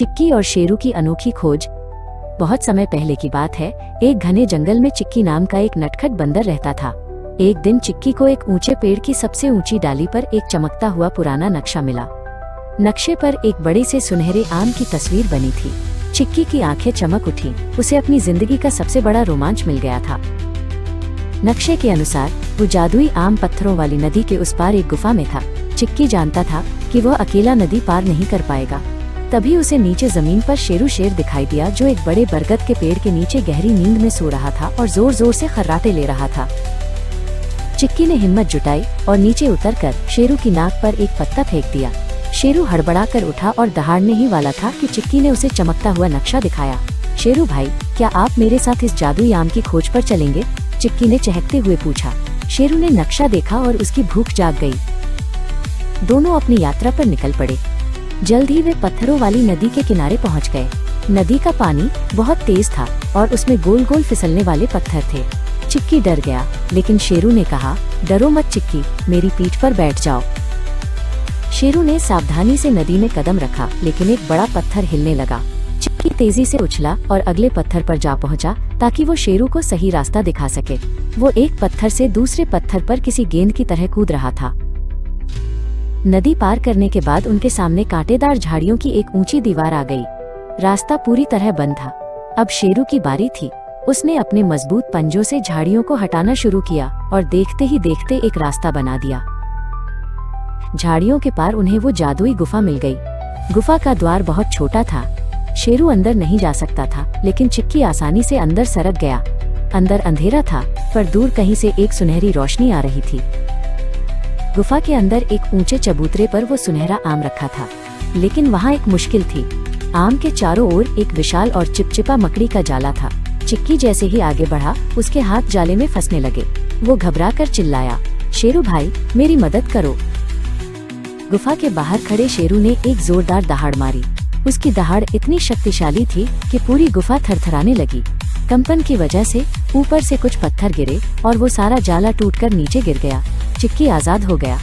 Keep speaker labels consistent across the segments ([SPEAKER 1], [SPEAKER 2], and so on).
[SPEAKER 1] चिक्की और शेरू की अनोखी खोज। बहुत समय पहले की बात है, एक घने जंगल में चिक्की नाम का एक नटखट बंदर रहता था। एक दिन चिक्की को एक ऊंचे पेड़ की सबसे ऊंची डाली पर एक चमकता हुआ पुराना नक्शा मिला। नक्शे पर एक बड़े से सुनहरे आम की तस्वीर बनी थी। चिक्की की आंखें चमक उठी, उसे अपनी जिंदगी का सबसे बड़ा रोमांच मिल गया था। नक्शे के अनुसार वो जादुई आम पत्थरों वाली नदी के उस पार एक गुफा में था। चिक्की जानता था कि वह अकेला नदी पार नहीं कर पाएगा। तभी उसे नीचे जमीन पर शेरू शेर दिखाई दिया, जो एक बड़े बरगद के पेड़ के नीचे गहरी नींद में सो रहा था और जोर जोर से खर्राटे ले रहा था। चिक्की ने हिम्मत जुटाई और नीचे उतरकर शेरू की नाक पर एक पत्ता फेंक दिया। शेरू हड़बड़ाकर उठा और दहाड़ने ही वाला था कि चिक्की ने उसे चमकता हुआ नक्शा दिखाया। शेरू भाई, क्या आप मेरे साथ इस जादुई आम की खोज पर चलेंगे? चिक्की ने चहकते हुए पूछा। शेरू ने नक्शा देखा और उसकी भूख जाग गई। दोनों अपनी यात्रा पर निकल पड़े। जल्द ही वे पत्थरों वाली नदी के किनारे पहुंच गए। नदी का पानी बहुत तेज था और उसमें गोल गोल फिसलने वाले पत्थर थे। चिक्की डर गया, लेकिन शेरू ने कहा, डरो मत चिक्की, मेरी पीठ पर बैठ जाओ। शेरू ने सावधानी से नदी में कदम रखा, लेकिन एक बड़ा पत्थर हिलने लगा। चिक्की तेजी से उछला और अगले पत्थर पर जा पहुंचा, ताकि वो शेरू को सही रास्ता दिखा सके। वो एक पत्थर से दूसरे पत्थर पर किसी गेंद की तरह कूद रहा था। नदी पार करने के बाद उनके सामने कांटेदार झाड़ियों की एक ऊंची दीवार आ गई। रास्ता पूरी तरह बंद था। अब शेरू की बारी थी। उसने अपने मजबूत पंजों से झाड़ियों को हटाना शुरू किया और देखते ही देखते एक रास्ता बना दिया। झाड़ियों के पार उन्हें वो जादुई गुफा मिल गई। गुफा का द्वार बहुत छोटा था। शेरू अंदर नहीं जा सकता था, लेकिन चिक्की आसानी से अंदर सरक गया। अंदर अंधेरा था, पर दूर कहीं से एक सुनहरी रोशनी आ रही थी। गुफा के अंदर एक ऊंचे चबूतरे पर वो सुनहरा आम रखा था, लेकिन वहाँ एक मुश्किल थी। आम के चारों ओर एक विशाल और चिपचिपा मकड़ी का जाला था। चिक्की जैसे ही आगे बढ़ा, उसके हाथ जाले में फंसने लगे। वो घबराकर चिल्लाया, शेरू भाई, मेरी मदद करो। गुफा के बाहर खड़े शेरू ने एक जोरदार दहाड़ मारी। उसकी दहाड़ इतनी शक्तिशाली थी कि पूरी गुफा थरथराने लगी। कंपन की वजह से ऊपर से कुछ पत्थर गिरे और वो सारा जाला टूटकर नीचे गिर गया। चिक्की आजाद हो गया।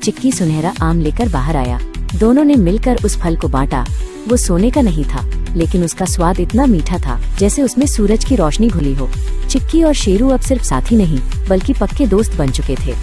[SPEAKER 1] चिक्की सुनहरा आम लेकर बाहर आया। दोनों ने मिलकर उस फल को बांटा। वो सोने का नहीं था, लेकिन उसका स्वाद इतना मीठा था जैसे उसमें सूरज की रोशनी घुली हो। चिक्की और शेरू अब सिर्फ साथी नहीं, बल्कि पक्के दोस्त बन चुके थे।